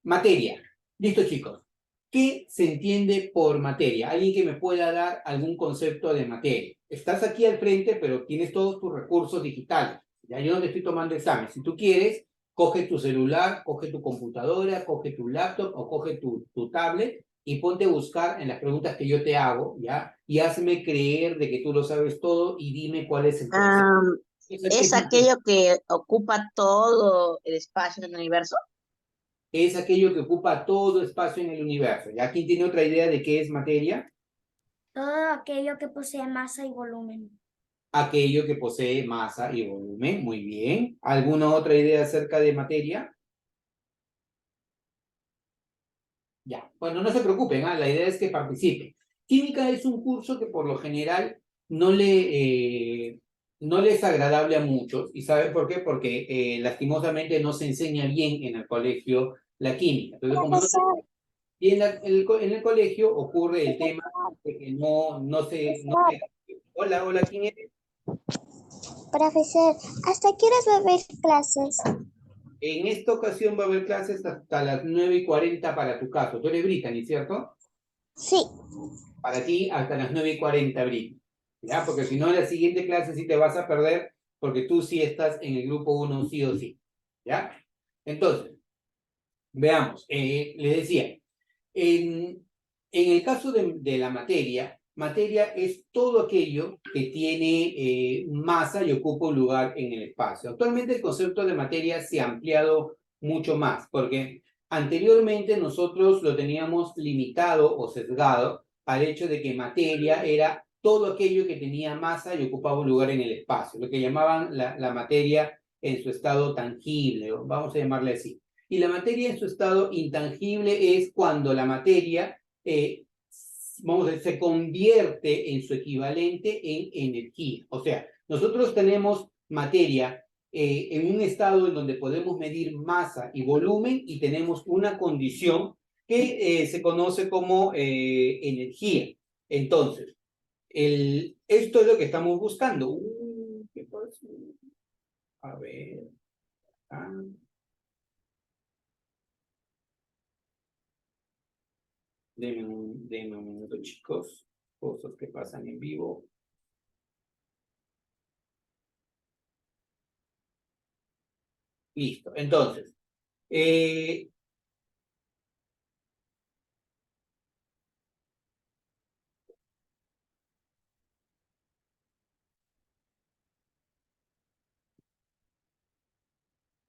Materia. Listo, chicos. ¿Qué se entiende por materia? Alguien que me pueda dar algún concepto de materia. Estás aquí al frente, pero tienes todos tus recursos digitales. Ya yo no te estoy tomando examen. Si tú quieres, coge tu celular, coge tu computadora, coge tu laptop o coge tu tablet y ponte a buscar en las preguntas que yo te hago, ¿ya? Y hazme creer de que tú lo sabes todo y dime cuál es el concepto. Am, ¿Es aquello que ocupa todo el espacio en el universo? Es aquello que ocupa todo espacio en el universo. ¿Ya? ¿Quién tiene otra idea de qué es materia? Todo aquello que posee masa y volumen. Aquello que posee masa y volumen. Muy bien. ¿Alguna otra idea acerca de materia? Ya. Bueno, no se preocupen, ¿eh? La idea es que participen. Química es un curso que por lo general no no le es agradable a muchos. ¿Y saben por qué? Porque lastimosamente no se enseña bien en el colegio la química. Entonces, como no se Profesor, y en el colegio ocurre el tema de que no se... Hola, hola, ¿quién eres? profesor, ¿hasta qué horas va a haber clases? En esta ocasión va a haber clases hasta las 9:40 para tu caso. Tú eres Brittany, ¿cierto? Sí. Para ti hasta las 9:40, Brittany. ¿Ya? Porque si no, en la siguiente clase sí te vas a perder porque tú sí estás en el grupo uno sí o sí. ¿Ya? Entonces, veamos. Les decía, en el caso de la materia es todo aquello que tiene masa y ocupa un lugar en el espacio. Actualmente el concepto de materia se ha ampliado mucho más, porque anteriormente nosotros lo teníamos limitado o sesgado al hecho de que materia era todo aquello que tenía masa y ocupaba un lugar en el espacio, lo que llamaban la materia en su estado tangible, vamos a llamarle así. Y la materia en su estado intangible es cuando la materia, vamos a decir, se convierte en su equivalente en energía. O sea, nosotros tenemos materia en un estado en donde podemos medir masa y volumen y tenemos una condición que se conoce como energía. Entonces, esto es lo que estamos buscando. ¿Qué pasa? A ver. Denme un minuto, chicos. Cosas que pasan en vivo. Listo. Entonces,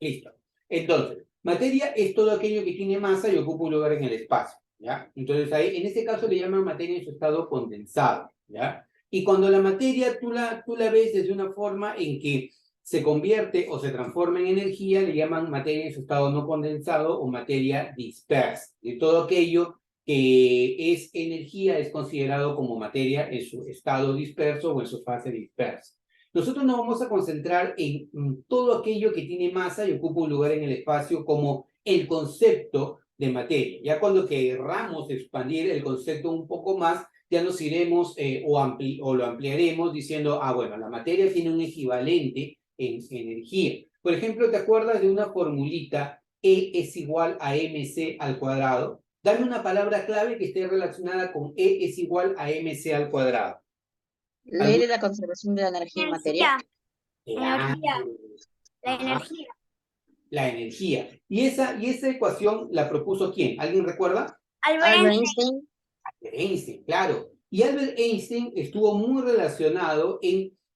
listo. Entonces, materia es todo aquello que tiene masa y ocupa un lugar en el espacio, ¿ya? Entonces, ahí, en este caso le llaman materia en su estado condensado, ¿ya? Y cuando la materia tú la ves desde una forma en que se convierte o se transforma en energía, le llaman materia en su estado no condensado o materia dispersa. Y todo aquello que es energía es considerado como materia en su estado disperso o en su fase dispersa. Nosotros nos vamos a concentrar en todo aquello que tiene masa y ocupa un lugar en el espacio como el concepto de materia. Ya cuando querramos expandir el concepto un poco más, ya nos iremos o lo ampliaremos diciendo, bueno, la materia tiene un equivalente en energía. Por ejemplo, ¿te acuerdas de una formulita E es igual a mc al cuadrado? Dame una palabra clave que esté relacionada con E es igual a mc al cuadrado. Ley de la conservación de la energía y materia. Energía. La Ajá, energía. la energía. ¿Y esa ecuación la propuso quién? ¿Alguien recuerda? Albert Albert Einstein. Einstein. Einstein, claro. Y Albert Einstein estuvo muy relacionado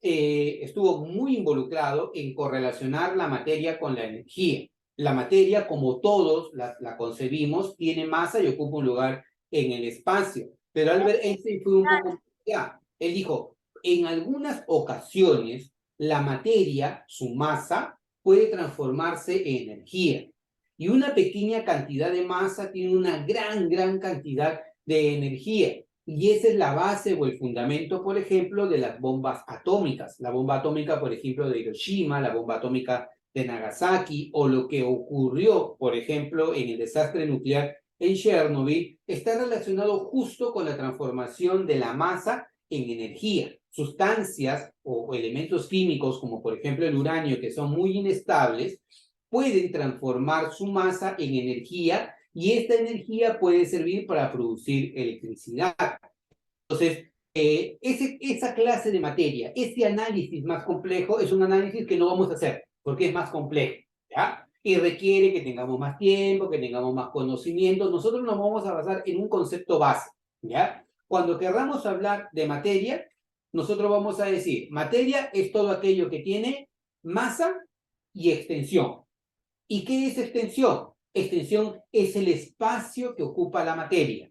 estuvo muy involucrado en correlacionar la materia con la energía. La materia, como todos la concebimos, tiene masa y ocupa un lugar en el espacio. Pero Albert Einstein fue un poco más allá. Él dijo, en algunas ocasiones, la materia, su masa, puede transformarse en energía. Y una pequeña cantidad de masa tiene una gran cantidad de energía. Y esa es la base o el fundamento, por ejemplo, de las bombas atómicas. La bomba atómica, por ejemplo, de Hiroshima, la bomba atómica de Nagasaki, o lo que ocurrió, por ejemplo, en el desastre nuclear en Chernobyl, está relacionado justo con la transformación de la masa en energía. Sustancias o elementos químicos, como por ejemplo el uranio, que son muy inestables, pueden transformar su masa en energía y esta energía puede servir para producir electricidad. Entonces, esa clase de materia, este análisis más complejo, es un análisis que no vamos a hacer, porque es más complejo, ¿ya? Y requiere que tengamos más tiempo, que tengamos más conocimiento. Nosotros nos vamos a basar en un concepto base, ¿ya? Cuando queramos hablar de materia, nosotros vamos a decir, materia es todo aquello que tiene masa y extensión. ¿Y qué es extensión? Extensión es el espacio que ocupa la materia.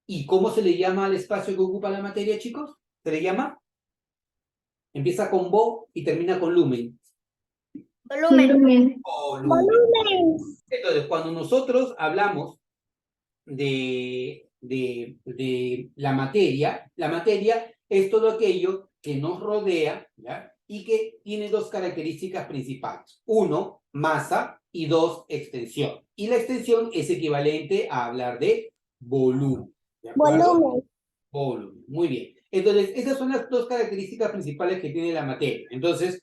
¿Y cómo se le llama al espacio que ocupa la materia, chicos? Se le llama, empieza con vo y termina con lumen. Volumen. Volumen. Entonces, cuando nosotros hablamos de la materia es todo aquello que nos rodea, ¿ya? Y que tiene dos características principales. Uno, masa, y dos, extensión. Y la extensión es equivalente a hablar de volumen. ¿De acuerdo? Volumen. Volumen. Muy bien. Entonces, esas son las dos características principales que tiene la materia. Entonces,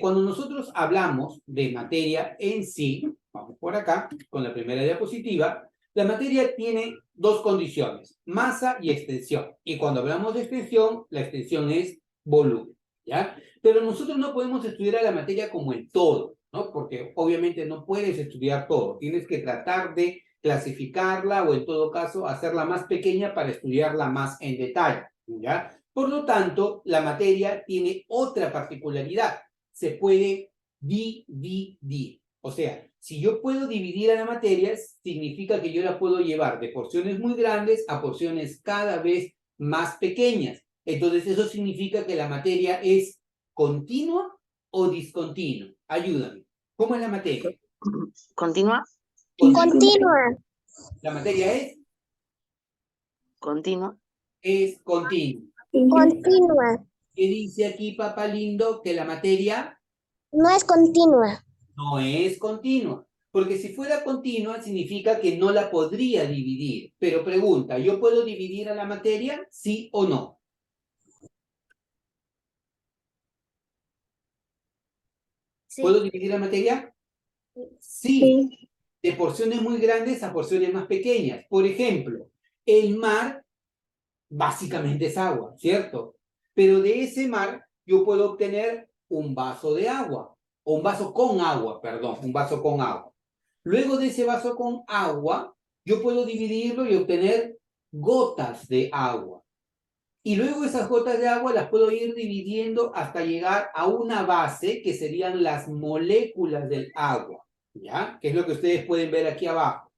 cuando nosotros hablamos de materia en sí, vamos por acá, con la primera diapositiva, la materia tiene dos condiciones, masa y extensión. Y cuando hablamos de extensión, la extensión es volumen, ¿ya? Pero nosotros no podemos estudiar a la materia como el todo, ¿no? Porque obviamente no puedes estudiar todo. Tienes que tratar de clasificarla o en todo caso hacerla más pequeña para estudiarla más en detalle, ¿ya? Por lo tanto, la materia tiene otra particularidad. Se puede dividir. O sea, si yo puedo dividir a la materia, significa que yo la puedo llevar de porciones muy grandes a porciones cada vez más pequeñas. Entonces, eso significa que la materia es continua o discontinua. Ayúdame. ¿Cómo es la materia? ¿Continua? Continua. La materia Continua. es continua. Continua. ¿Qué dice aquí, papá lindo? Que la materia No es continua. no es continua. Porque si fuera continua, significa que no la podría dividir. Pero pregunta, ¿yo puedo dividir a la materia? ¿Sí o no? ¿Puedo dividir la materia? Sí. De porciones muy grandes a porciones más pequeñas. Por ejemplo, el mar básicamente es agua, ¿cierto? Pero de ese mar yo puedo obtener un vaso de agua, o un vaso con agua, perdón, un vaso con agua. Luego de ese vaso con agua, yo puedo dividirlo y obtener gotas de agua. Y luego esas gotas de agua las puedo ir dividiendo hasta llegar a una base que serían las moléculas del agua, ¿ya? Que es lo que ustedes pueden ver aquí abajo.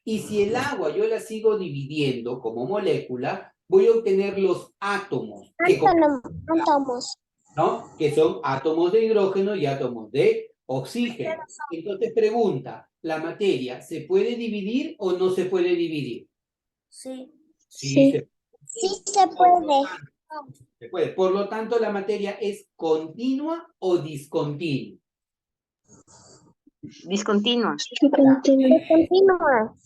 Y si el agua yo la sigo dividiendo como molécula, voy a obtener los átomos, Átomos. ¿no? Que son átomos de hidrógeno y átomos de oxígeno. Entonces pregunta, ¿la materia se puede dividir o no se puede dividir? Sí. Sí, Sí se puede. se puede. Por lo tanto, ¿la materia es continua o discontinua? Discontinua. Continua.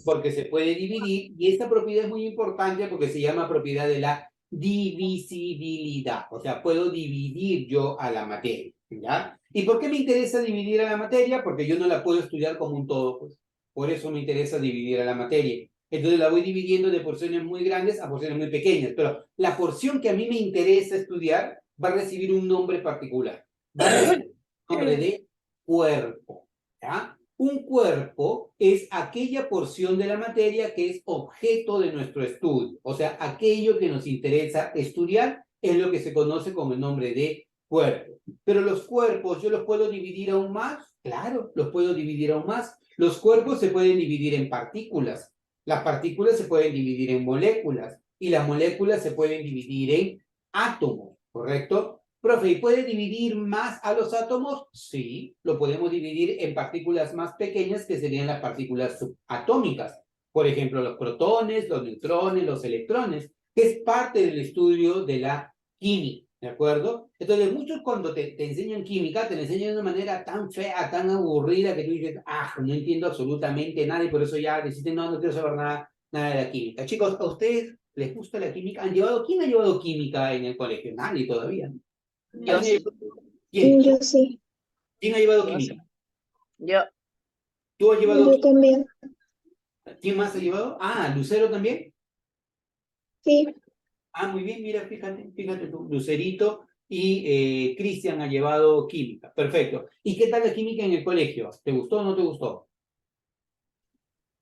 Porque se puede dividir, y esta propiedad es muy importante porque se llama propiedad de la divisibilidad. O sea, puedo dividir yo a la materia, ¿ya? ¿Y por qué me interesa dividir a la materia? Porque yo no la puedo estudiar como un todo, pues. Por eso me interesa dividir a la materia. Entonces la voy dividiendo de porciones muy grandes a porciones muy pequeñas. Pero la porción que a mí me interesa estudiar va a recibir un nombre particular. Va a recibir un nombre de cuerpo, ¿ya? Un cuerpo es aquella porción de la materia que es objeto de nuestro estudio. O sea, aquello que nos interesa estudiar es lo que se conoce como el nombre de cuerpo. Pero los cuerpos, ¿yo los puedo dividir aún más? Claro, los puedo dividir aún más. Los cuerpos se pueden dividir en partículas. Las partículas se pueden dividir en moléculas. Y las moléculas se pueden dividir en átomos, ¿correcto? Profe, ¿y puede dividir más a los átomos? Sí, lo podemos dividir en partículas más pequeñas que serían las partículas subatómicas. Por ejemplo, los protones, los neutrones, los electrones, que es parte del estudio de la química, ¿de acuerdo? Entonces, muchos cuando te enseñan química, te la enseñan de una manera tan fea, tan aburrida, que tú dices, no entiendo absolutamente nada y por eso ya deciden, no quiero saber nada de la química. Chicos, ¿a ustedes les gusta la química? ¿Quién ha llevado química en el colegio? Nadie todavía. Yo sí. ¿Quién? Yo sí. ¿Quién ha llevado Yo química? sí. Yo. ¿Tú has llevado Yo química? también. ¿Quién más ha llevado? Ah, Lucero también. Sí. Ah, muy bien, mira, fíjate tú, Lucerito y Cristian ha llevado química. Perfecto. ¿Y qué tal la química en el colegio? ¿Te gustó o no te gustó?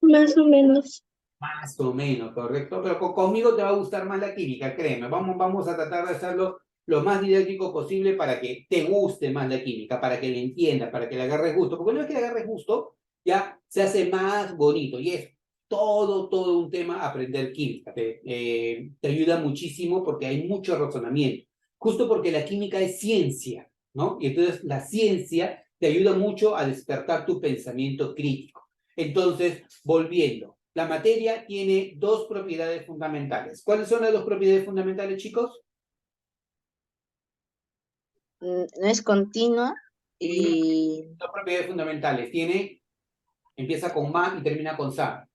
Más o menos. Más o menos, correcto. Pero conmigo te va a gustar más la química, créeme. Vamos a tratar de hacerlo lo más didáctico posible para que te guste más la química, para que la entiendas, para que le agarres gusto. Porque una vez que le agarres gusto, ya se hace más bonito. Y es todo un tema aprender química. Te ayuda muchísimo porque hay mucho razonamiento. Justo porque la química es ciencia, ¿no? Y entonces la ciencia te ayuda mucho a despertar tu pensamiento crítico. Entonces, volviendo, la materia tiene dos propiedades fundamentales. ¿Cuáles son las dos propiedades fundamentales, chicos? No es continua y Dos propiedades fundamentales. Empieza con ma y termina con sa.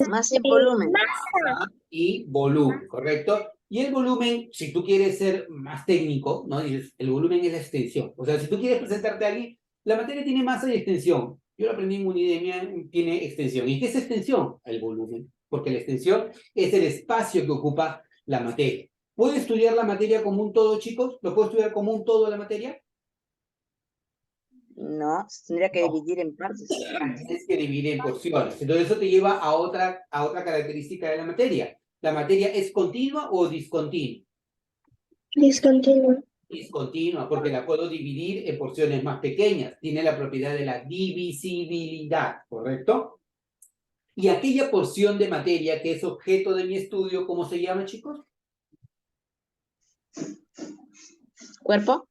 más el volumen. Masa y volumen, ¿correcto? Y el volumen, si tú quieres ser más técnico, ¿no? Dices, el volumen es la extensión. O sea, si tú quieres presentarte a alguien, la materia tiene masa y extensión. Yo lo aprendí en Unidemia, tiene extensión. ¿Y qué es extensión? El volumen. Porque la extensión es el espacio que ocupa la materia. ¿Puedo estudiar la materia como un todo, chicos? ¿Lo puedo estudiar como un todo la materia? No, se tendría que No. dividir en partes. Tienes que dividir en porciones. Entonces eso te lleva a otra característica de la materia. ¿La materia es continua o discontinua? Discontinuo. Discontinua, porque la puedo dividir en porciones más pequeñas. Tiene la propiedad de la divisibilidad, ¿correcto? Y aquella porción de materia que es objeto de mi estudio, ¿cómo se llama, chicos? ¿Cuerpo?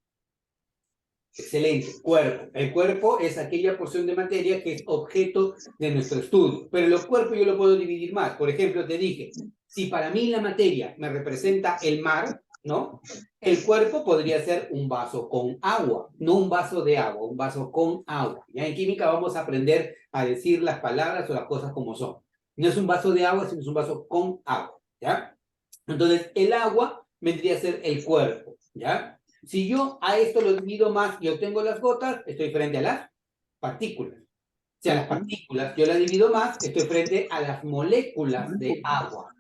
Excelente, cuerpo. El cuerpo es aquella porción de materia que es objeto de nuestro estudio. Pero los cuerpos yo lo puedo dividir más. Por ejemplo, te dije, si para mí la materia me representa el mar, ¿no? El cuerpo podría ser un vaso con agua, no un vaso de agua, un vaso con agua. Ya en química vamos a aprender a decir las palabras o las cosas como son. No es un vaso de agua, sino es un vaso con agua, ¿ya? Entonces, el agua vendría a ser el cuerpo, ¿ya? Si yo a esto lo divido más y obtengo las gotas, estoy frente a las partículas. Si a las partículas yo las divido más, estoy frente a las moléculas de agua.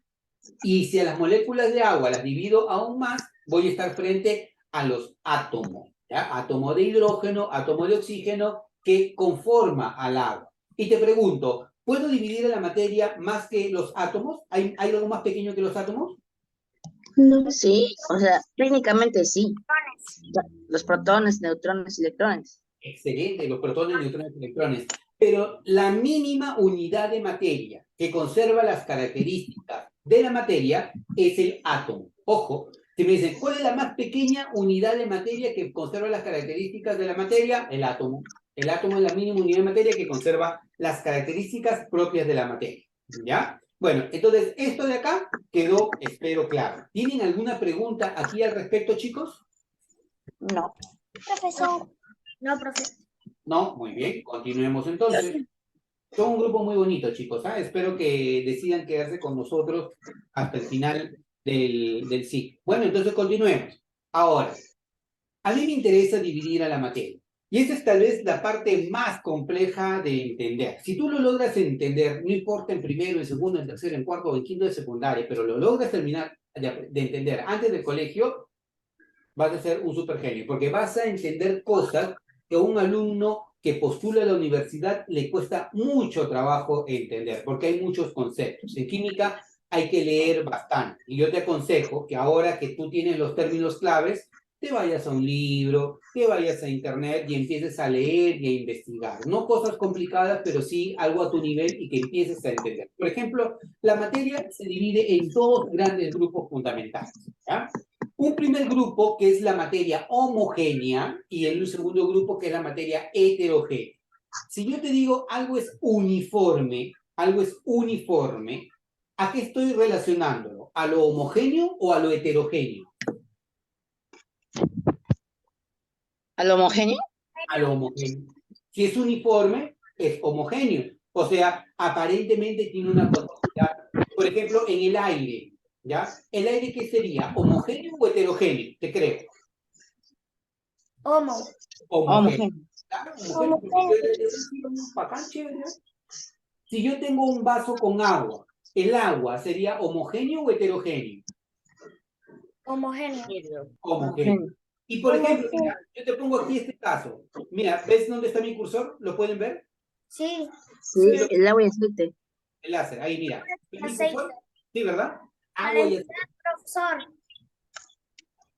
Y si a las moléculas de agua las divido aún más, voy a estar frente a los átomos. ¿Ya? Átomo de hidrógeno, átomo de oxígeno, que conforma al agua. Y te pregunto, ¿puedo dividir la materia más que los átomos? ¿Hay algo más pequeño que los átomos? No. Sí, o sea, técnicamente sí. Los protones, neutrones, electrones. Excelente, los protones, neutrones, electrones. Pero la mínima unidad de materia que conserva las características de la materia es el átomo. Ojo, si me dicen, ¿cuál es la más pequeña unidad de materia que conserva las características de la materia? El átomo. El átomo es la mínima unidad de materia que conserva las características propias de la materia. ¿Ya? Bueno, entonces esto de acá quedó, espero, claro. ¿Tienen alguna pregunta aquí al respecto, chicos? No. Profesor. No, profesor. No, muy bien, continuemos entonces. Son un grupo muy bonito, chicos. ¿Ah? Espero que decidan quedarse con nosotros hasta el final del ciclo. Bueno, entonces continuemos. Ahora, a mí me interesa dividir a la materia. Y esa es tal vez la parte más compleja de entender. Si tú lo logras entender, no importa en primero, en segundo, en tercero, en cuarto o en quinto de secundaria, pero lo logras terminar de entender antes del colegio, vas a ser un super genio, porque vas a entender cosas que a un alumno que postula a la universidad le cuesta mucho trabajo entender, porque hay muchos conceptos. En química hay que leer bastante, y yo te aconsejo que ahora que tú tienes los términos claves, te vayas a un libro, te vayas a internet y empieces a leer y a investigar. No cosas complicadas, pero sí algo a tu nivel y que empieces a entender. Por ejemplo, la materia se divide en dos grandes grupos fundamentales, ¿ya? Un primer grupo que es la materia homogénea y el segundo grupo que es la materia heterogénea. Si yo te digo algo es uniforme, ¿a qué estoy relacionándolo? ¿A lo homogéneo o a lo heterogéneo? ¿Al homogéneo? A lo homogéneo. Si es uniforme, es homogéneo. O sea, aparentemente tiene una continuidad. Por ejemplo, en el aire, ¿ya? ¿El aire qué sería? ¿Homogéneo o heterogéneo? Te creo. Homo. Homogéneo. Homogéneo. Claro, homogéneo. Porque es un bacán, chévere. Si yo tengo un vaso con agua, ¿el agua sería homogéneo o heterogéneo? Homogéneo. Homogéneo. Y por ejemplo, mira, yo te pongo aquí este caso. Mira, ¿ves dónde está mi cursor? ¿Lo pueden ver? Sí. Sí, el agua y aceite. El láser, ahí mira. ¿Ves mi Aceite. cursor? Sí, ¿verdad? Agua y aceite. Profesor.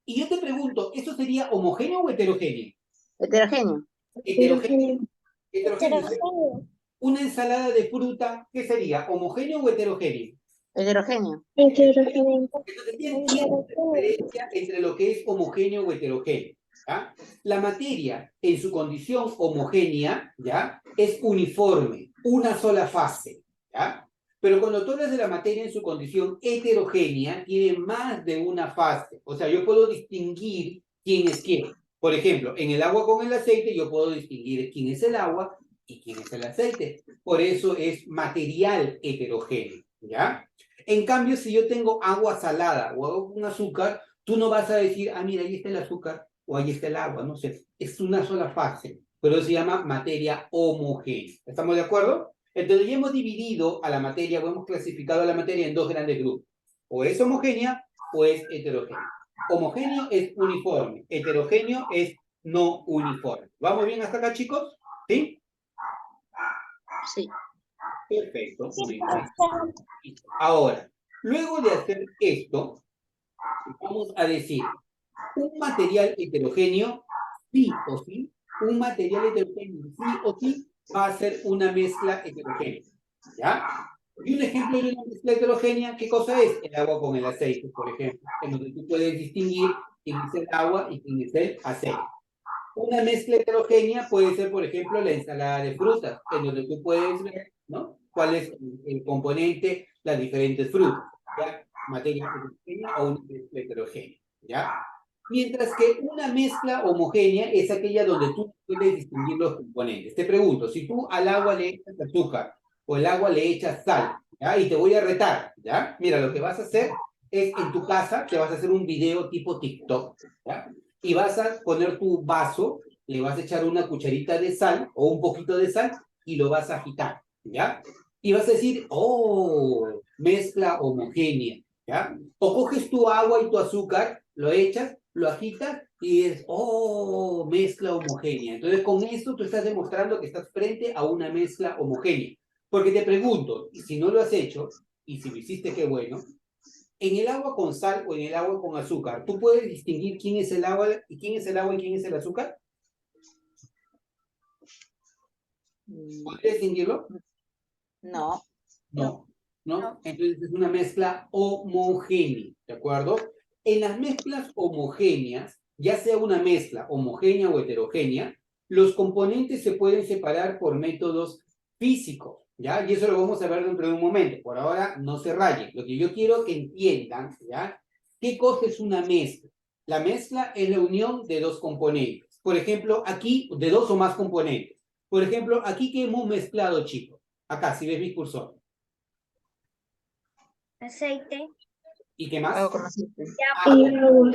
Y yo te pregunto, ¿eso sería homogéneo o heterogéneo? Heterogéneo. Heterogéneo. Heterogéneo. Heterogéneo. Una ensalada de fruta, ¿qué sería? ¿Homogéneo o heterogéneo? Heterogéneo. Heterogéneo. Entonces, ¿quién entiende la diferencia entre lo que es homogéneo o heterogéneo? ¿Ya? La materia, en su condición homogénea, ¿ya? Es uniforme, una sola fase, ¿ya? Pero cuando tú hablas de la materia en su condición heterogénea, tiene más de una fase. O sea, yo puedo distinguir quién es quién. Por ejemplo, en el agua con el aceite, yo puedo distinguir quién es el agua y quién es el aceite. Por eso es material heterogéneo, ¿ya? En cambio, si yo tengo agua salada o agua con azúcar, tú no vas a decir, ah, mira, ahí está el azúcar o ahí está el agua, no sé. Es una sola fase, pero se llama materia homogénea. ¿Estamos de acuerdo? Entonces ya hemos dividido a la materia o hemos clasificado a la materia en dos grandes grupos. O es homogénea o es heterogénea. Homogéneo es uniforme, heterogéneo es no uniforme. ¿Vamos bien hasta acá, chicos? ¿Sí? Sí. Perfecto. Muy bien. Ahora, luego de hacer esto, vamos a decir, un material heterogéneo, sí o sí, un material heterogéneo, sí o sí, va a ser una mezcla heterogénea. ¿Ya? Y un ejemplo de una mezcla heterogénea, ¿qué cosa es? El agua con el aceite, por ejemplo, en donde tú puedes distinguir quién es el agua y quién es el aceite. Una mezcla heterogénea puede ser, por ejemplo, la ensalada de frutas, en donde tú puedes ver, ¿no? Cuál es el componente, las diferentes frutas, ¿ya? Materia heterogénea o una mezcla heterogénea, ¿ya? Mientras que una mezcla homogénea es aquella donde tú puedes distinguir los componentes. Te pregunto, si tú al agua le echas azúcar o el agua le echas sal, ¿ya? Y te voy a retar, ¿ya? Mira, lo que vas a hacer es en tu casa, te vas a hacer un video tipo TikTok, ¿ya? Y vas a poner tu vaso, le vas a echar una cucharita de sal o un poquito de sal y lo vas a agitar, ¿ya? Y vas a decir, oh, mezcla homogénea, ¿ya? O coges tu agua y tu azúcar, lo echas, lo agitas y es, oh, mezcla homogénea. Entonces, con esto tú estás demostrando que estás frente a una mezcla homogénea. Porque te pregunto, y si no lo has hecho, y si lo hiciste, qué bueno, en el agua con sal o en el agua con azúcar, ¿tú puedes distinguir quién es el agua y quién es el agua y quién es el azúcar? ¿Puedes distinguirlo? No. No, ¿no? Entonces es una mezcla homogénea, ¿de acuerdo? En las mezclas homogéneas, ya sea una mezcla homogénea o heterogénea, los componentes se pueden separar por métodos físicos, ¿ya? Y eso lo vamos a ver dentro de un momento. Por ahora, no se rayen. Lo que yo quiero que entiendan, ¿ya? ¿Qué cosa es una mezcla? La mezcla es la unión de dos componentes. Por ejemplo, aquí, de dos o más componentes. Por ejemplo, aquí que hemos mezclado, chicos. Acá, si ves mi cursor. Aceite. ¿Y qué más? Agua con aceite. Agua.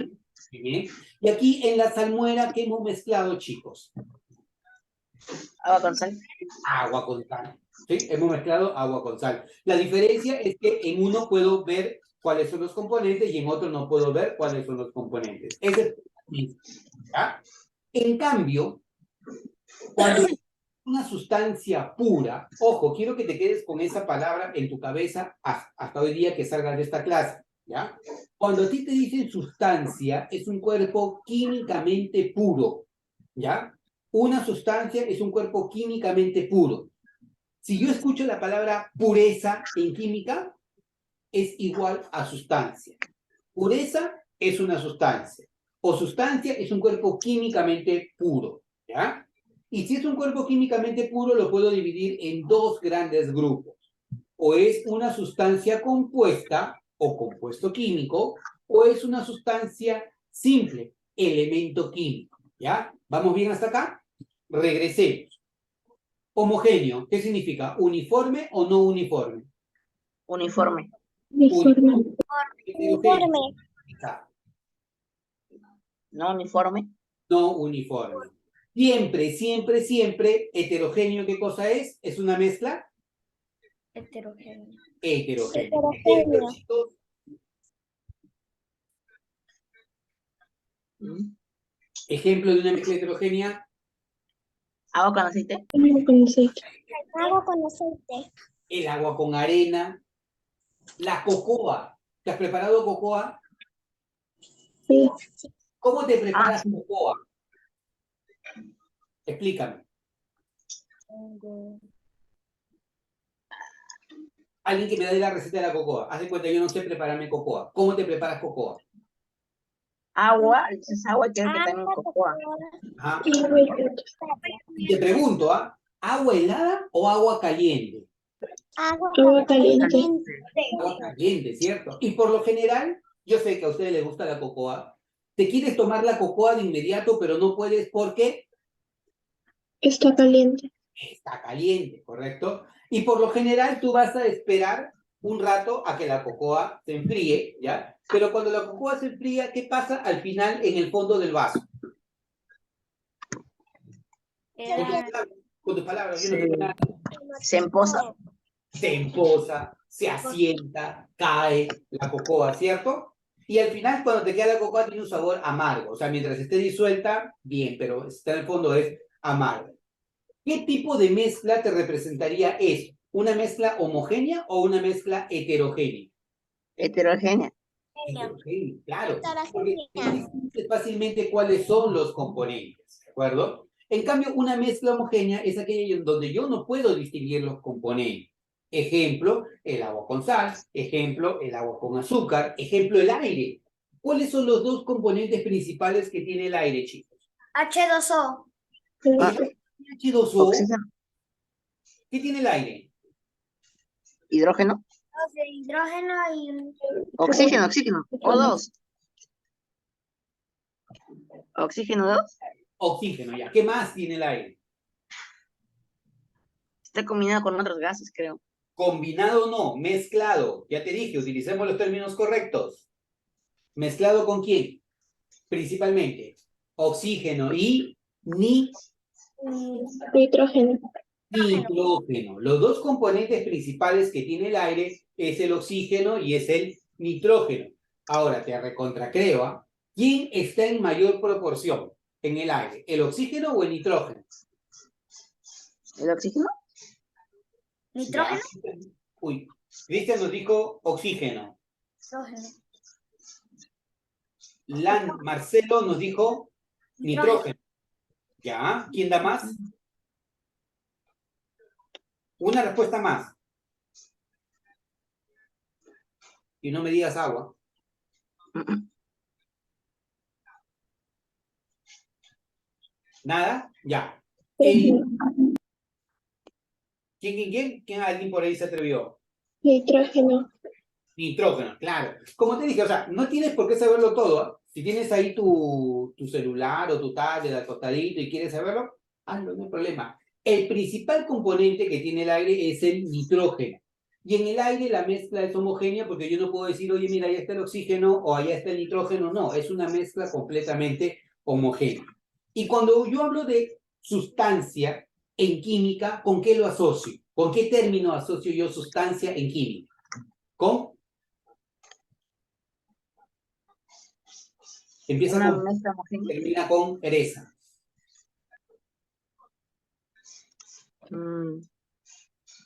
Muy bien. Y aquí en la salmuera, ¿qué hemos mezclado, chicos? Agua con sal. Agua con sal. ¿Sí? Hemos mezclado agua con sal. La diferencia es que en uno puedo ver cuáles son los componentes y en otro no puedo ver cuáles son los componentes. Ese es el, ¿ya? En cambio, cuando es una sustancia pura, ojo, quiero que te quedes con esa palabra en tu cabeza hasta hoy día que salgas de esta clase, ¿ya? Cuando a ti te dicen sustancia, es un cuerpo químicamente puro, ¿ya? Una sustancia es un cuerpo químicamente puro. Si yo escucho la palabra pureza en química, es igual a sustancia. Pureza es una sustancia, o sustancia es un cuerpo químicamente puro, ¿ya? Y si es un cuerpo químicamente puro, lo puedo dividir en dos grandes grupos. O es una sustancia compuesta o compuesto químico, o es una sustancia simple, elemento químico, ¿ya? ¿Vamos bien hasta acá? Regresemos. Homogéneo, ¿qué significa? ¿Uniforme o no uniforme? Uniforme. Uniforme. Uniforme. No uniforme. No uniforme. Siempre, siempre, siempre, heterogéneo, ¿qué cosa es? ¿Es una mezcla? Heterogéneo. Heterogéneo. Heterogéneo. Chicos, ejemplo de una mezcla heterogénea, Agua con aceite. Agua con aceite. el agua con arena, la cocoa. ¿Te has preparado cocoa? Sí. ¿Cómo te preparas sí. cocoa? Explícame. Alguien que me dé la receta de la cocoa. Haz de cuenta, yo no sé prepararme cocoa. ¿Cómo te preparas cocoa? Agua, le echas agua y tienes que también cocoa. Ajá. Y te pregunto, ¿agua helada o agua caliente? Agua caliente. Agua caliente, ¿cierto? Y por lo general, yo sé que a ustedes les gusta la cocoa. Te quieres tomar la cocoa de inmediato, pero no puedes porque Está caliente. está caliente, ¿correcto? Y por lo general tú vas a esperar un rato a que la cocoa se enfríe, ¿ya? Pero cuando la cocoa se enfría, ¿qué pasa al final en el fondo del vaso? Con tus palabras, yo no tengo nada. Se empoza. Se empoza, se asienta, cae la cocoa, ¿cierto? Y al final, cuando te queda la cocoa, tiene un sabor amargo. O sea, mientras esté disuelta, bien, pero está en el fondo es amargo. ¿Qué tipo de mezcla te representaría eso? ¿Una mezcla homogénea o una mezcla heterogénea? Heterogénea. Heterogénea, claro. Heterogénea. Porque distingues fácilmente cuáles son los componentes, ¿de acuerdo? En cambio, una mezcla homogénea es aquella en donde yo no puedo distinguir los componentes. Ejemplo, el agua con sal. Ejemplo, el agua con azúcar. Ejemplo, el aire. ¿Cuáles son los dos componentes principales que tiene el aire, chicos? H2O. H2O. Oxígeno. ¿Qué tiene el aire? Hidrógeno. Hidrógeno y Oxígeno. O2. Oxígeno 2. Oxígeno, ya. ¿Qué más tiene el aire? Está combinado con otros gases, creo. Combinado no, mezclado. Ya te dije, utilicemos los términos correctos. ¿Mezclado con quién? Principalmente. Oxígeno y Nitrógeno. nitrógeno. Los dos componentes principales que tiene el aire es el oxígeno y es el nitrógeno. Ahora te recontracreo, ¿ah? ¿Quién está en mayor proporción en el aire? ¿El oxígeno o el nitrógeno? ¿El oxígeno? nitrógeno. Ya. Uy, Cristian nos dijo oxígeno. Marcelo nos dijo nitrógeno. ¿Ya? ¿Quién da más? Una respuesta más. Y no me digas agua. ¿Nada? Ya. ¿Quién alguien por ahí se atrevió? Nitrógeno. Nitrógeno, claro. Como te dije, o sea, no tienes por qué saberlo todo, ¿eh? Si tienes ahí tu celular o tu tablet al costadito y quieres saberlo, hazlo, no hay problema. El principal componente que tiene el aire es el nitrógeno. Y en el aire la mezcla es homogénea porque yo no puedo decir, oye, mira, allá está el oxígeno o allá está el nitrógeno. No, es una mezcla completamente homogénea. Y cuando yo hablo de sustancia en química, ¿con qué lo asocio? ¿Con qué término asocio yo sustancia en química? ¿Con? Empieza Una con, mezcla homogénea. termina con eresa.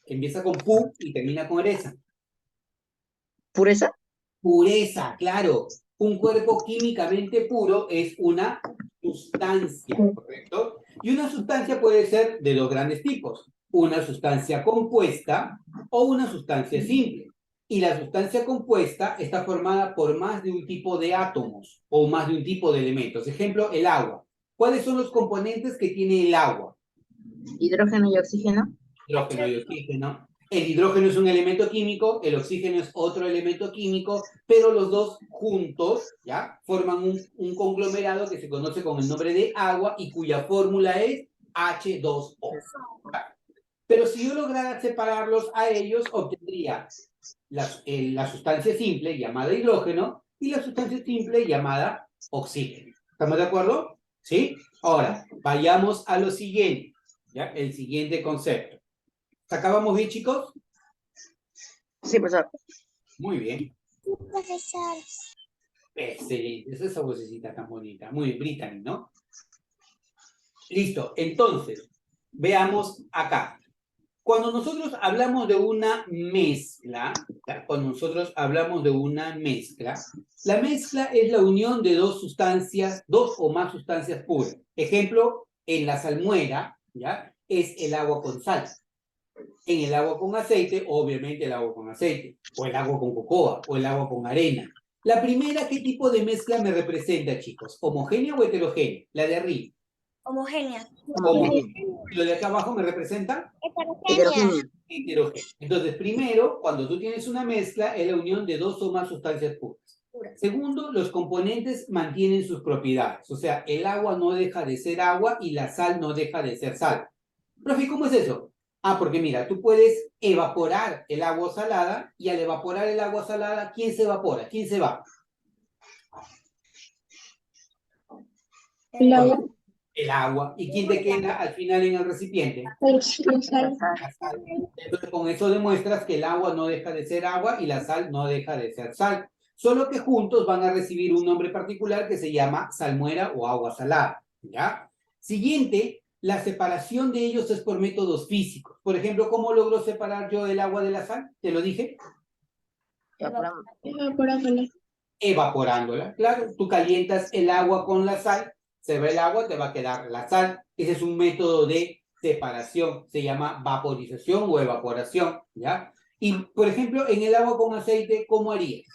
Empieza con pu y termina con eresa. ¿Pureza? Pureza, claro. Un cuerpo químicamente puro es una sustancia, ¿correcto? Y una sustancia puede ser de dos grandes tipos. Una sustancia compuesta o una sustancia simple. Y la sustancia compuesta está formada por más de un tipo de átomos o más de un tipo de elementos. Ejemplo, el agua. ¿Cuáles son los componentes que tiene el agua? Hidrógeno y oxígeno. Hidrógeno y oxígeno. El hidrógeno es un elemento químico, el oxígeno es otro elemento químico, pero los dos juntos, ¿ya? Forman un conglomerado que se conoce con el nombre de agua y cuya fórmula es H2O. Pero si yo lograra separarlos a ellos, obtendría la sustancia simple llamada hidrógeno y la sustancia simple llamada oxígeno. ¿Estamos de acuerdo? ¿Sí? Ahora, vayamos a lo siguiente, ¿ya? El siguiente concepto. ¿Acabamos bien, chicos? Sí, profesor. Muy bien. Sí, profesor. Excelente. Es esa vocecita tan bonita. Muy bien, Brittany, ¿no? Listo. Entonces, veamos acá. Cuando nosotros hablamos de una mezcla, ¿ya? Cuando nosotros hablamos de una mezcla, la mezcla es la unión de dos sustancias, dos o más sustancias puras. Ejemplo, en la salmuera, ¿ya? Es el agua con sal. En el agua con aceite, obviamente el agua con aceite, o el agua con cocoa, o el agua con arena. La primera, ¿qué tipo de mezcla me representa, chicos? ¿Homogénea o heterogénea? La de arriba. Homogénea. Homogénea. ¿Y lo de acá abajo me representa? Heterogénea. Heterogéneo. Entonces, primero, cuando tú tienes una mezcla, es la unión de dos o más sustancias puras. Segundo, los componentes mantienen sus propiedades. O sea, el agua no deja de ser agua y la sal no deja de ser sal. Profe, ¿cómo es eso? Ah, porque mira, tú puedes evaporar el agua salada y al evaporar el agua salada, ¿quién se evapora? ¿Quién se va? El agua. El agua. ¿Y quién te queda al final en el recipiente? La sal. La sal. Entonces, con eso demuestras que el agua no deja de ser agua y la sal no deja de ser sal. Solo que juntos van a recibir un nombre particular que se llama salmuera o agua salada. ¿Ya? Siguiente, la separación de ellos es por métodos físicos. Por ejemplo, ¿cómo logro separar yo el agua de la sal? ¿Te lo dije? Evaporamos. Evaporándola. Evaporándola. Claro, tú calientas el agua con la sal, se va el agua, te va a quedar la sal. Ese es un método de separación, se llama vaporización o evaporación, ¿ya? Y, por ejemplo, en el agua con aceite, ¿cómo harías?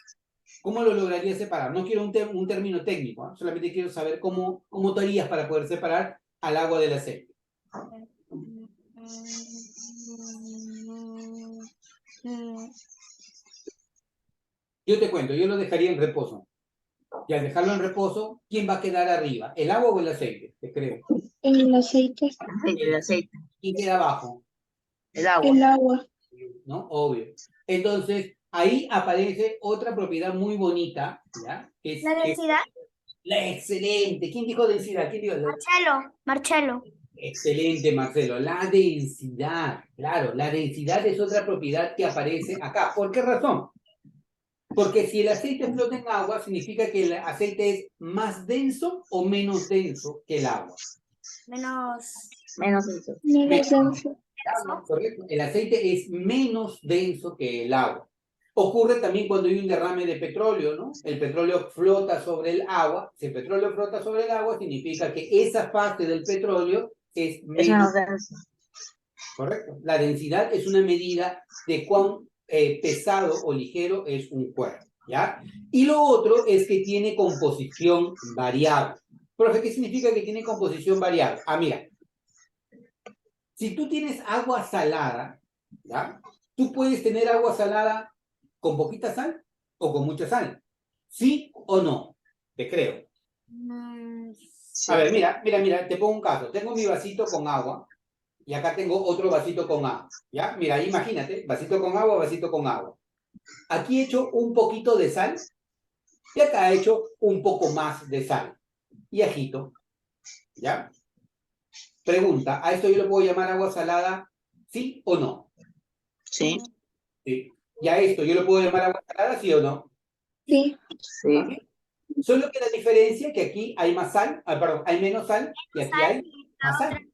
¿Cómo lo lograrías separar? No quiero un término técnico, ¿eh? Solamente quiero saber cómo tú harías para poder separar al agua del aceite. Yo te cuento, yo lo dejaría en reposo. Y al dejarlo en reposo, ¿quién va a quedar arriba? ¿El agua o el aceite? Te creo. El aceite. El aceite. ¿Quién queda abajo? El agua. El agua. ¿No? Obvio. Entonces, ahí aparece otra propiedad muy bonita, ¿ya? La densidad. La excelente. ¿Quién dijo densidad? ¿Quién dijo? Marcelo. Excelente, Marcelo. La densidad. Claro, la densidad es otra propiedad que aparece acá. ¿Por qué razón? Porque si el aceite flota en agua, significa que el aceite es más denso o menos denso que el agua. Menos denso. Menos denso. Correcto. El aceite es menos denso que el agua. Ocurre también cuando hay un derrame de petróleo, ¿no? El petróleo flota sobre el agua. Si el petróleo flota sobre el agua, significa que esa parte del petróleo es menos denso. Correcto. La densidad es una medida de cuán pesado o ligero es un cuerpo, ¿ya? Y lo otro es que tiene composición variable. Profe, ¿qué significa que tiene composición variable? Ah, mira. Si tú tienes agua salada, ¿ya? Tú puedes tener agua salada con poquita sal o con mucha sal. ¿Sí o no? Te creo. Sí. A ver, mira, te pongo un caso. Tengo mi vasito con agua. Y acá tengo otro vasito con agua, ¿ya? Mira, imagínate, vasito con agua, vasito con agua. Aquí he hecho un poquito de sal y acá he hecho un poco más de sal. Y agito, ¿ya? Pregunta, ¿a esto yo le puedo llamar agua salada, sí o no? Sí. Sí. ¿Y a esto yo le puedo llamar agua salada, sí o no? Sí. Sí. ¿Sí? Solo que la diferencia es que aquí hay más sal, perdón, hay menos sal y aquí hay más sal.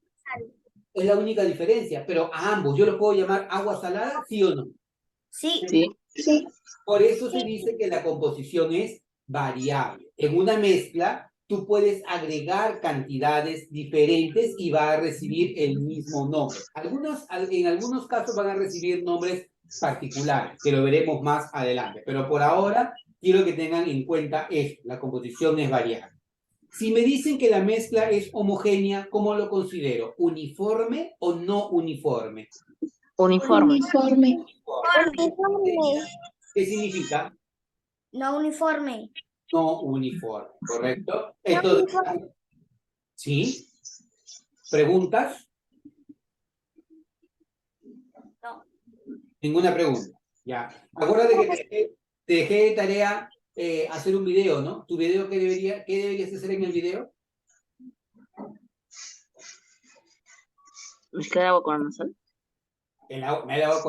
Es la única diferencia, pero a ambos yo los puedo llamar agua salada, sí o no. Sí. Sí. Sí. Por eso se dice que la composición es variable. En una mezcla, tú puedes agregar cantidades diferentes y va a recibir el mismo nombre. En algunos casos van a recibir nombres particulares, que lo veremos más adelante. Pero por ahora, quiero que tengan en cuenta esto, la composición es variable. Si me dicen que la mezcla es homogénea, ¿cómo lo considero? ¿Uniforme o no uniforme? Uniforme. Uniforme. Uniforme. ¿Qué significa? No uniforme. No uniforme, ¿correcto? Entonces, ¿sí? ¿Preguntas? No. Ninguna pregunta. Ya. Acuérdate que te dejé de tarea hacer un video, ¿no? ¿Tu video qué deberías hacer en el video? ¿Mezclar agua con la sal? el agua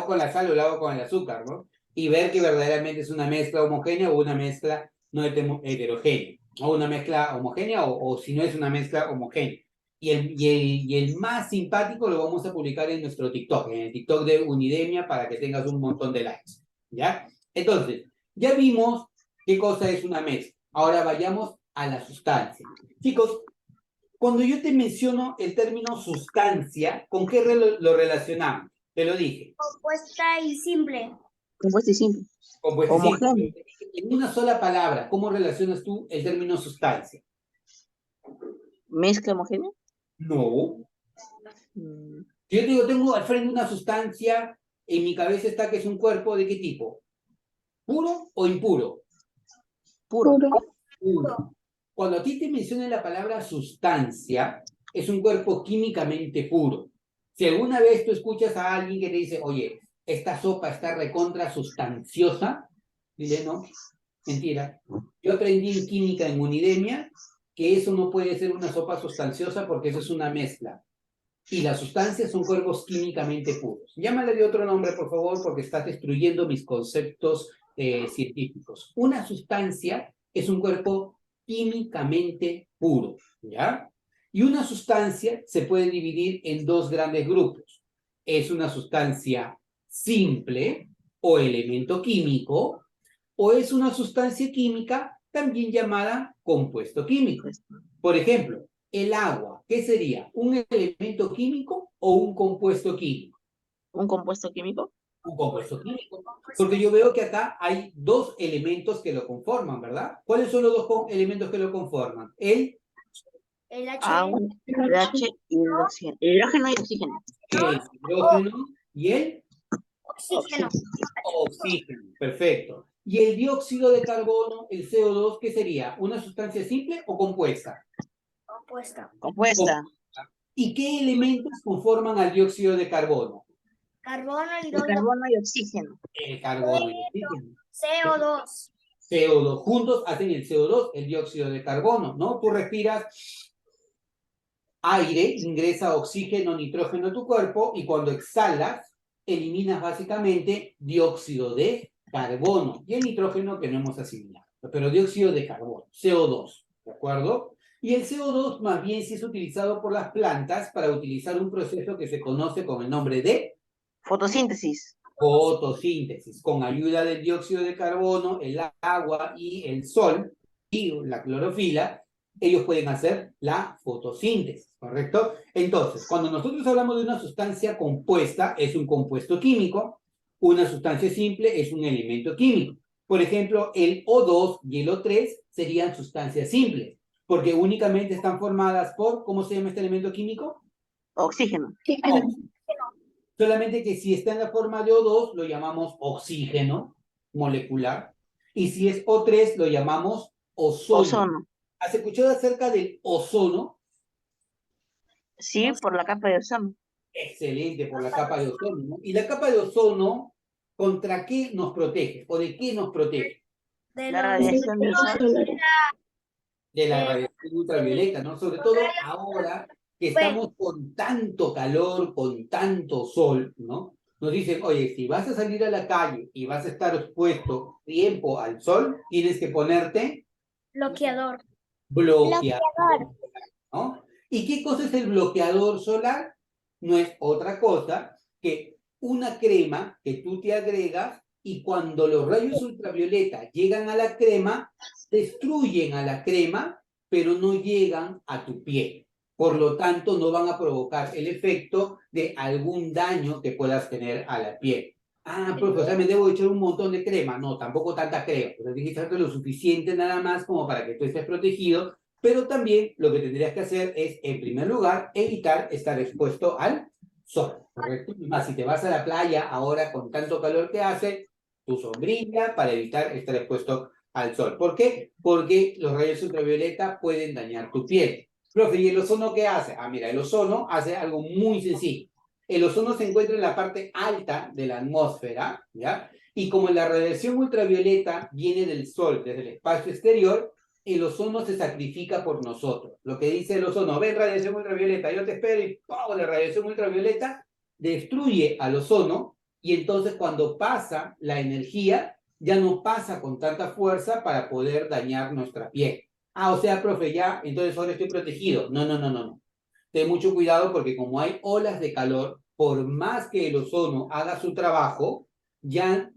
con la sal o el agua con el azúcar, ¿no? Y ver que verdaderamente es una mezcla homogénea o una mezcla no heterogénea, o una mezcla homogénea o si no es una mezcla homogénea. Y el más simpático lo vamos a publicar en nuestro TikTok, en el TikTok de Unidemia, para que tengas un montón de likes, ¿ya? Entonces, ya vimos qué cosa es una mezcla. Ahora vayamos a la sustancia. Chicos, cuando yo te menciono el término sustancia, ¿con qué lo relacionamos? Te lo dije. Compuesta y simple. Compuesto y simple. Compuesto y simple. Homogéneo. En una sola palabra, ¿cómo relacionas tú el término sustancia? Mezcla homogénea. No. Mm, Si yo te digo, tengo al frente una sustancia, en mi cabeza está que es un cuerpo, ¿de qué tipo? ¿Puro o impuro? Puro. Puro. Puro. Cuando a ti te mencionan la palabra sustancia, es un cuerpo químicamente puro. Si alguna vez tú escuchas a alguien que te dice, oye, esta sopa está recontra sustanciosa, dile, no, mentira. Yo aprendí en química en Unidemia que eso no puede ser una sopa sustanciosa porque eso es una mezcla. Y las sustancias son cuerpos químicamente puros. Llámale de otro nombre, por favor, porque estás destruyendo mis conceptos científicos. Una sustancia es un cuerpo químicamente puro, ¿ya? Y una sustancia se puede dividir en dos grandes grupos. Es una sustancia simple o elemento químico, o es una sustancia química también llamada compuesto químico. Por ejemplo, el agua, ¿qué sería? ¿Un elemento químico o un compuesto químico? Un compuesto químico. Un compuesto químico. Porque yo veo que acá hay dos elementos que lo conforman, ¿verdad? ¿Cuáles son los dos elementos que lo conforman? El Agua, pH y el oxígeno. Hidrógeno y oxígeno. hidrógeno y el Oxígeno. oxígeno. Perfecto. ¿Y el dióxido de carbono, el CO2, qué sería? ¿Una sustancia simple o compuesta? Compuesta. Compuesta. ¿Y qué elementos conforman al dióxido de carbono? Carbono, El hidrógeno, carbono y oxígeno. El carbono y el oxígeno. CO2. CO2 juntos hacen el CO2, el dióxido de carbono, ¿no? Tú respiras aire, ingresa oxígeno, nitrógeno a tu cuerpo y cuando exhalas, eliminas básicamente dióxido de carbono y el nitrógeno que no hemos asimilado, pero dióxido de carbono, CO2, ¿de acuerdo? Y el CO2 más bien sí es utilizado por las plantas para utilizar un proceso que se conoce con el nombre de Fotosíntesis. fotosíntesis, con ayuda del dióxido de carbono, el agua y el sol y la clorofila, ellos pueden hacer la fotosíntesis, ¿correcto? Entonces, cuando nosotros hablamos de una sustancia compuesta, es un compuesto químico, una sustancia simple es un elemento químico. Por ejemplo, el O2 y el O3 serían sustancias simples, porque únicamente están formadas por, ¿cómo se llama este elemento químico? Oxígeno. Oxígeno. Solamente que si está en la forma de O2, lo llamamos oxígeno molecular. Y si es O3, lo llamamos ozono. Ozono. ¿Has escuchado acerca del ozono? Sí, por la capa de ozono. Excelente, por la capa de ozono, ¿no? Y la capa de ozono, ¿contra qué nos protege? ¿O de qué nos protege? De La los radiación del sol. Solares. De la radiación ultravioleta, ¿no? Sobre todo ahora que estamos con tanto calor, con tanto sol, ¿no? Nos dicen, oye, si vas a salir a la calle y vas a estar expuesto tiempo al sol, tienes que ponerte bloqueador. bloqueador, ¿no? ¿Y qué cosa es el bloqueador solar? No es otra cosa que una crema que tú te agregas y cuando los rayos ultravioleta llegan a la crema, destruyen a la crema, pero no llegan a tu piel. Por lo tanto, no van a provocar el efecto de algún daño que puedas tener a la piel. Ah, profe, o sea, me debo echar un montón de crema. No, tampoco tanta crema. O sea, tienes que echarte lo suficiente nada más como para que tú estés protegido, pero también lo que tendrías que hacer es, en primer lugar, evitar estar expuesto al sol, ¿correcto? Más si te vas a la playa ahora con tanto calor que hace, tu sombrilla para evitar estar expuesto al sol. ¿Por qué? Porque los rayos ultravioleta pueden dañar tu piel. Profe, ¿y el ozono qué hace? Ah, mira, el ozono hace algo muy sencillo. El ozono se encuentra en la parte alta de la atmósfera, ¿ya? Y como la radiación ultravioleta viene del sol, desde el espacio exterior, el ozono se sacrifica por nosotros. Lo que dice el ozono, ven radiación ultravioleta, yo te espero y ¡pum! La radiación ultravioleta destruye al ozono y entonces cuando pasa la energía, ya no pasa con tanta fuerza para poder dañar nuestra piel. Ah, o sea, profe, ya, entonces ahora estoy protegido. No, no, no, no, no. Ten mucho cuidado porque como hay olas de calor, por más que el ozono haga su trabajo, ya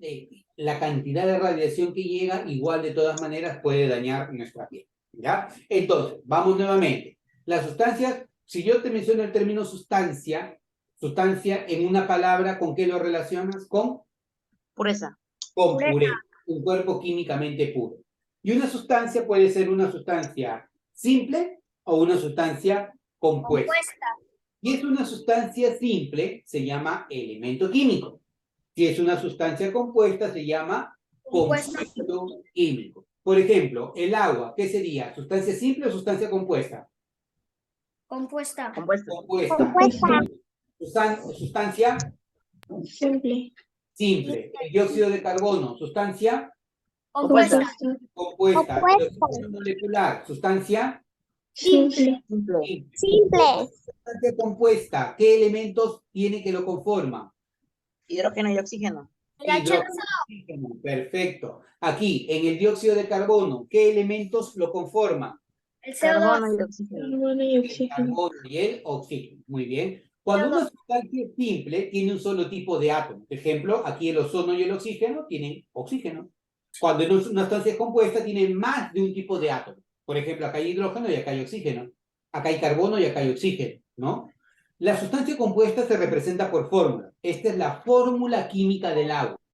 la cantidad de radiación que llega igual de todas maneras puede dañar nuestra piel. ¿Ya? Entonces, vamos nuevamente. Las sustancias, si yo te menciono el término sustancia en una palabra, ¿con qué lo relacionas? Con Pureza. pureza, un cuerpo químicamente puro. Y una sustancia puede ser una sustancia simple o una sustancia compuesta. Si es una sustancia simple, se llama elemento químico. Si es una sustancia compuesta, se llama compuesto químico. Por ejemplo, el agua, ¿qué sería? ¿Sustancia simple o sustancia compuesta? Compuesta. Compuesto. Compuesta. Sustancia Simple. simple. El dióxido de carbono, sustancia Compuesta. compuesta. El Compuesta. oxígeno molecular, sustancia Simple. Simple. Simple. sustancia compuesta. ¿Qué elementos tiene que lo conforman? Hidrógeno y oxígeno. Hidrógeno, oxígeno. Perfecto. Aquí, en el dióxido de carbono, ¿qué elementos lo conforman? El Carbono y oxígeno. Carbono y El oxígeno. carbono y el oxígeno. Muy bien. Cuando una sustancia es simple, tiene un solo tipo de átomo. Por ejemplo, aquí el ozono y el oxígeno tienen oxígeno. Cuando una sustancia es compuesta, tiene más de un tipo de átomo. Por ejemplo, acá hay hidrógeno y acá hay oxígeno. Acá hay carbono y acá hay oxígeno, ¿no? La sustancia compuesta se representa por fórmula. Esta es la fórmula química del agua.